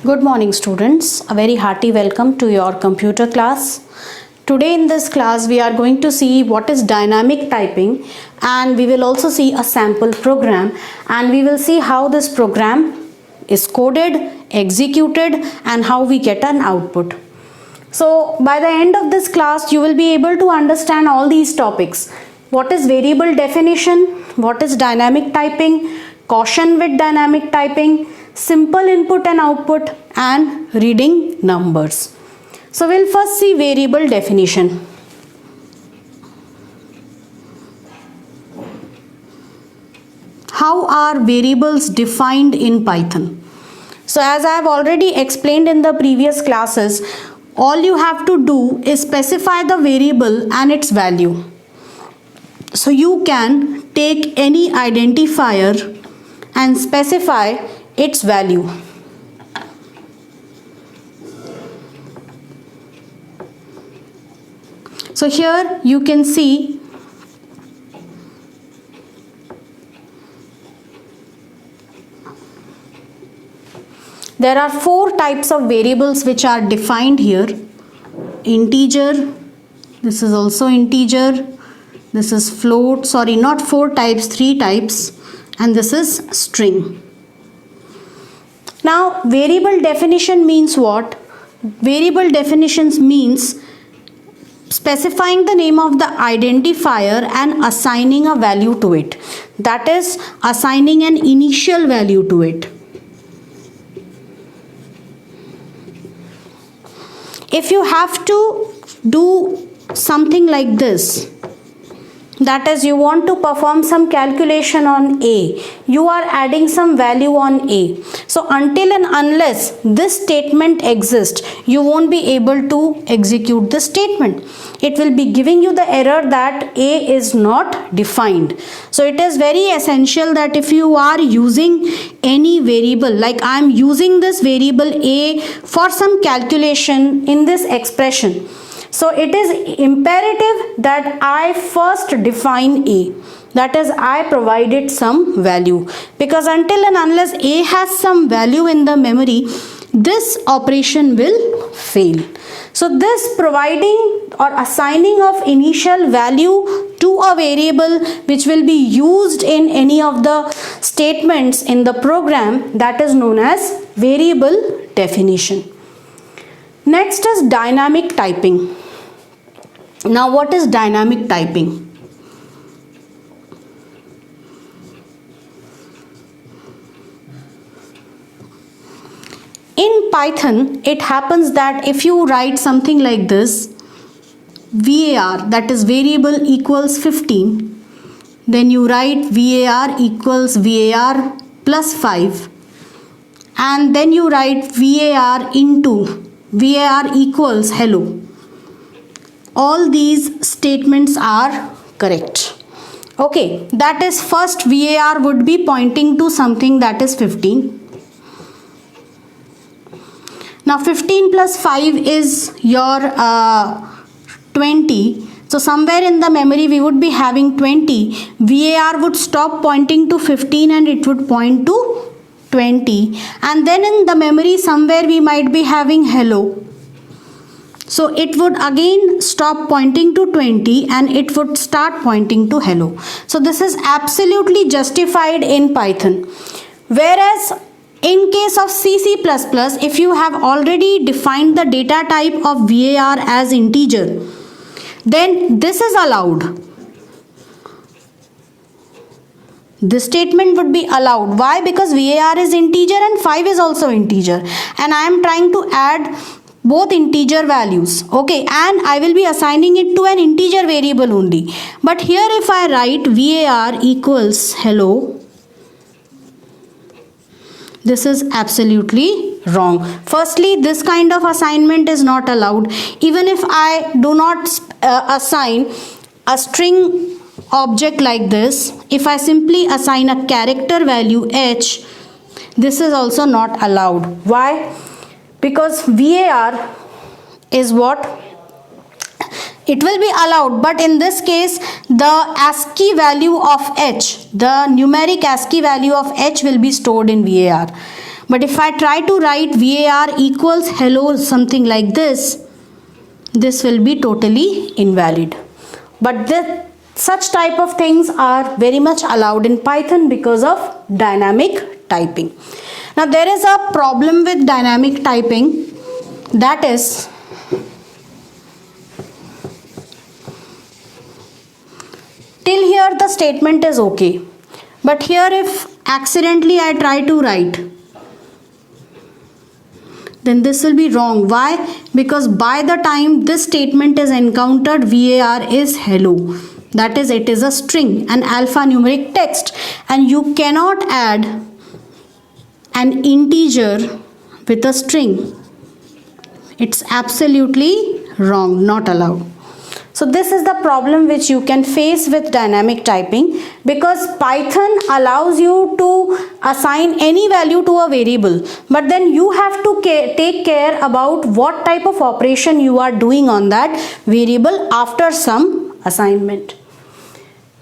Good morning students, a very hearty welcome to your computer class. Today in this class we are going to see what is dynamic typing, and we will also see a sample program, and we will see how this program is coded, executed, and how we get an output. So by the end of this class you will be able to understand all these topics. What is variable definition, what is dynamic typing, caution with dynamic typing, simple input and output, and reading numbers. So we'll first see variable definition. How are variables defined in Python? So as I have already explained in the previous classes, all you have to do is specify the variable and its value. So you can take any identifier and specify its value. So here you can see there are four types of variables which are defined here. Integer, this is also integer, this is float, sorry, not four types, three types, and this is string. Now variable definition means what? Variable definitions means specifying the name of the identifier and assigning a value to it. That is, assigning an initial value to it. If you have to do something like this, that is, you want to perform some calculation on A, you are adding some value on A. So until and unless this statement exists, you won't be able to execute the statement. It will be giving you the error that A is not defined. So it is very essential that if you are using any variable, like I am using this variable A for some calculation in this expression, so it is imperative that I first define A. That is, I provided some value, because until and unless A has some value in the memory, this operation will fail. So this providing or assigning of initial value to a variable which will be used in any of the statements in the program, that is known as variable definition. Next is dynamic typing. Now what is dynamic typing? In Python, it happens that if you write something like this, var, that is variable equals 15, then you write var equals var plus 5, and then you write var into var equals hello. All these statements are correct. Okay, that is, first var would be pointing to something that is 15. Now 15 plus 5 is your 20. So somewhere in the memory we would be having 20. var would stop pointing to 15 and it would point to 20. And then in the memory somewhere we might be having hello. So it would again stop pointing to 20 and it would start pointing to hello. So this is absolutely justified in Python. Whereas in case of C++, if you have already defined the data type of var as integer, then this is allowed. This statement would be allowed. Why? Because var is integer and 5 is also integer, and I am trying to add both integer values, okay, and I will be assigning it to an integer variable only. But here if I write var equals hello, this is absolutely wrong. Firstly, this kind of assignment is not allowed. Even if I do not assign a string object like this, if I simply assign a character value h, this is also not allowed. Why? Because var is what? It will be allowed, but in this case the ASCII value of h, the numeric ASCII value of h will be stored in var. But if I try to write var equals hello something like this will be totally invalid. But such type of things are very much allowed in Python because of dynamic typing. Now there is a problem with dynamic typing, that is till here the statement is okay, but here if accidentally I try to write, then this will be wrong. Why? Because by the time this statement is encountered, var is hello, that is it is a string, an alphanumeric text, and you cannot add an integer with a string. It's absolutely wrong, not allowed. So this is the problem which you can face with dynamic typing, because Python allows you to assign any value to a variable, but then you have to take care about what type of operation you are doing on that variable after some assignment.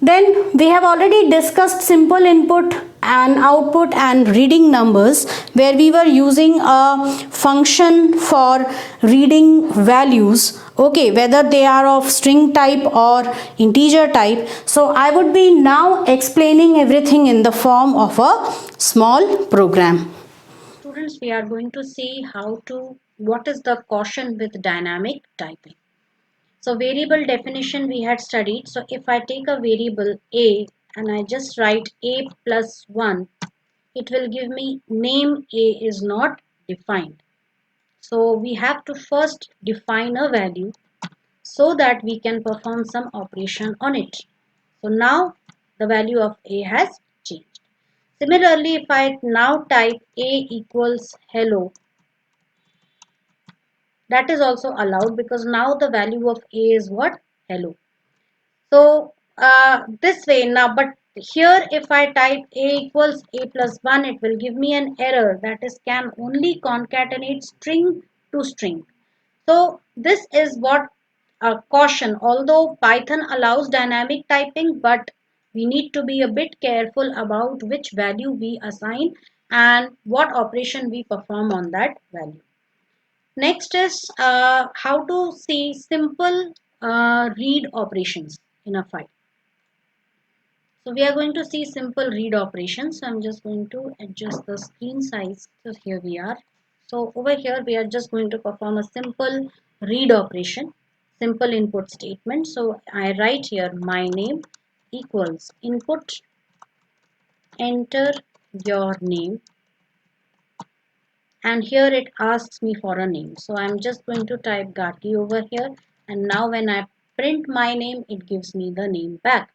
Then we have already discussed simple input and output and reading numbers, where we were using a function for reading values, okay, whether they are of string type or integer type. So I would be now explaining everything in the form of a small program. Students, we are going to see what is the caution with dynamic typing. So variable definition we had studied. So if I take a variable a and I just write a plus 1, it will give me name a is not defined. So we have to first define a value so that we can perform some operation on it. So now the value of a has changed. Similarly, if I now type a equals hello, that is also allowed, because now the value of a is what? Hello. So this way now, but here if I type a equals a plus 1, it will give me an error, that is can only concatenate string to string. So this is what a caution, although Python allows dynamic typing, but we need to be a bit careful about which value we assign and what operation we perform on that value. Next is how to see simple read operations in a file. So we are going to see simple read operations. So I'm just going to adjust the screen size. So here we are. So over here we are just going to perform a simple read operation, simple input statement. So I write here my name equals input, enter your name, and here it asks me for a name. So I'm just going to type Gati over here, and now when I print my name, it gives me the name back.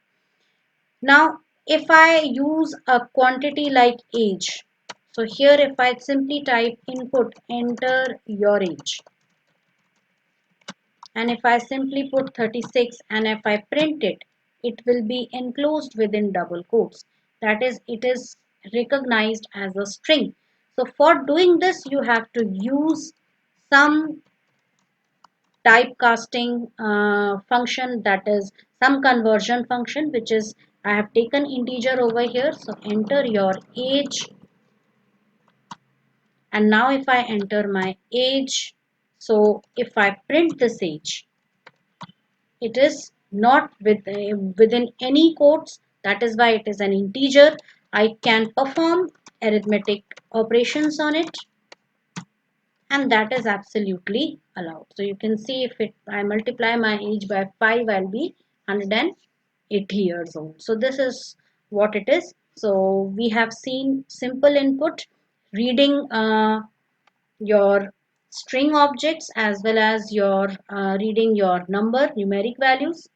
Now if I use a quantity like age, so here if I simply type input, enter your age, and if I simply put 36 and if I print it, it will be enclosed within double quotes. That is, it is recognized as a string. So for doing this, you have to use some typecasting function, that is some conversion function, which is I have taken integer over here. So enter your age, and now if I enter my age, so if I print this age, it is not within any quotes. That is why it is an integer. I can perform arithmetic operations on it, and that is absolutely allowed. So you can see if I multiply my age by 5, I'll be 180 years old. So this is what it is. So we have seen simple input, reading your string objects, as well as your reading your numeric values.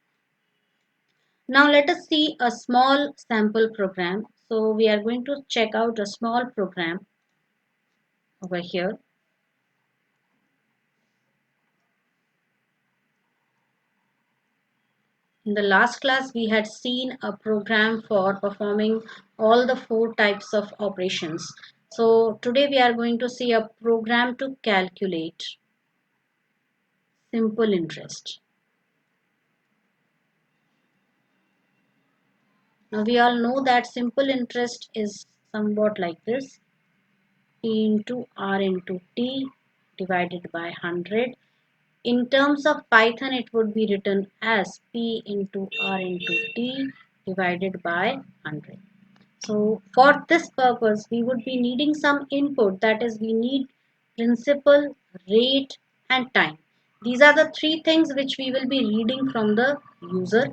Now let us see a small sample program. So we are going to check out a small program over here. In the last class, we had seen a program for performing all the 4 types of operations. So today we are going to see a program to calculate simple interest. Now we all know that simple interest is somewhat like this. P into R into T divided by 100. In terms of Python, it would be written as P into R into T divided by 100. So for this purpose, we would be needing some input, that is we need principal, rate and time. These are the three things which we will be reading from the user.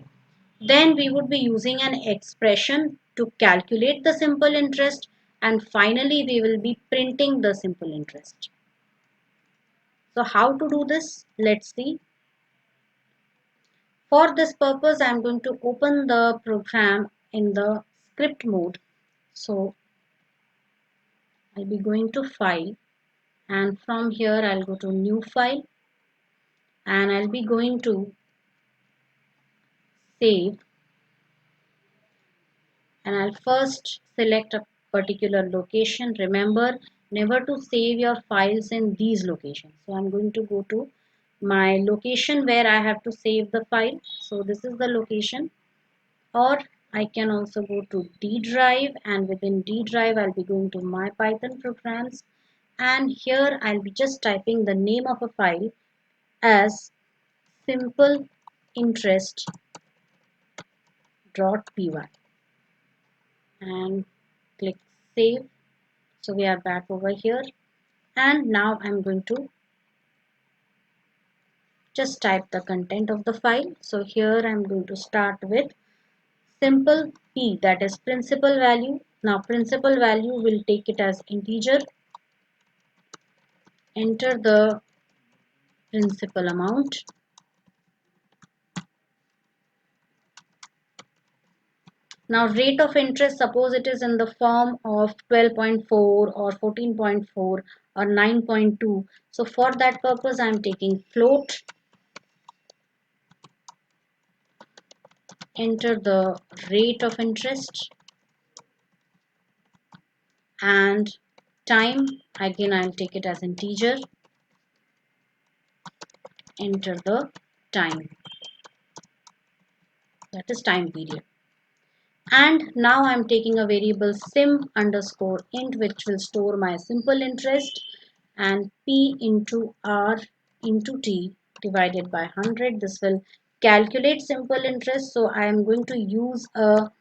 Then we would be using an expression to calculate the simple interest, and finally we will be printing the simple interest. So how to do this? Let's see. For this purpose, I am going to open the program in the script mode. So I'll be going to File, and from here I'll go to New File, and I'll be going to Save, and I'll first select a particular location. Remember, never to save your files in these locations. So I'm going to go to my location where I have to save the file. So this is the location, or I can also go to D drive, and within D drive I'll be going to my Python programs, and here I'll be just typing the name of a file as simple interest.py and click save. So we are back over here, and now I'm going to just type the content of the file. So here I'm going to start with simple p, that is principal value. Now principal value will take it as integer. Enter the principal amount. Now rate of interest, suppose it is in the form of 12.4 or 14.4 or 9.2. So for that purpose I am taking float. Enter the rate of interest, and time, again I'll take it as integer. Enter the time, that is time period. And now I'm taking a variable sim underscore int, which will store my simple interest, and p into r into t divided by 100. This will calculate simple interest. So I am going to use a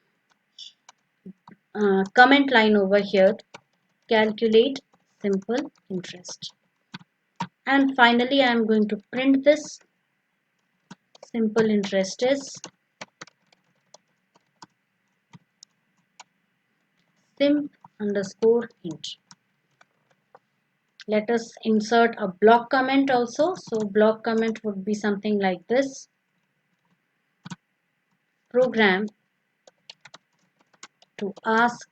comment line over here, calculate simple interest. And finally I am going to print this. Simple interest is sim underscore int. Let us insert a block comment also. So block comment would be something like this: program to ask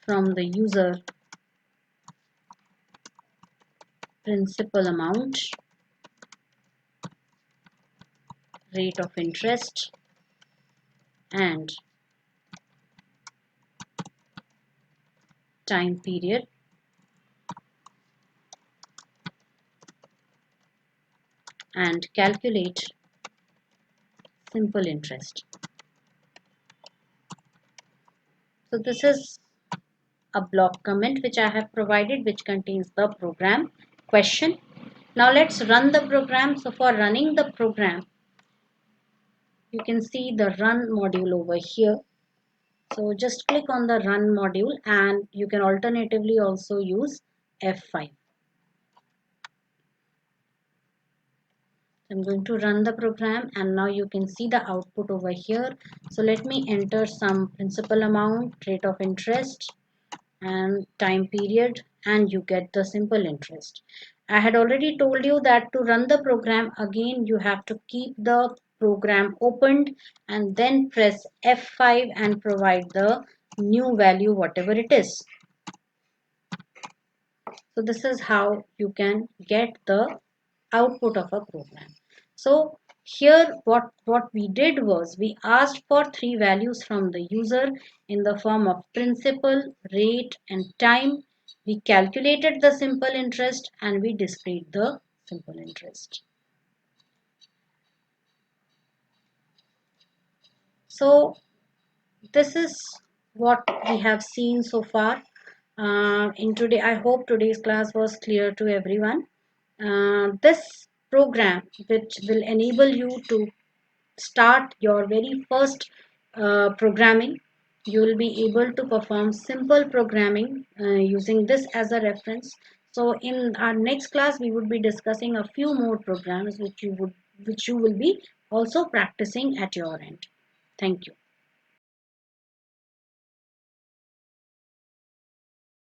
from the user principal amount, rate of interest, and time period, and calculate simple interest. So this is a block comment which I have provided, which contains the program question. Now let's run the program. So for running the program, you can see the run module over here. So just click on the run module, and you can alternatively also use F5. I'm going to run the program, and now you can see the output over here. So let me enter some principal amount, rate of interest, and time period, and you get the simple interest. I had already told you that to run the program, again you have to keep the program opened and then press F5 and provide the new value, whatever it is. So this is how you can get the output of a program. So here what we did was we asked for three values from the user in the form of principal, rate and time. We calculated the simple interest and we displayed the simple interest. So this is what we have seen so far. In today, I hope today's class was clear to everyone. This program, which will enable you to start your very first programming, you will be able to perform simple programming using this as a reference. So in our next class we would be discussing a few more programs which you will be also practicing at your end. Thank you.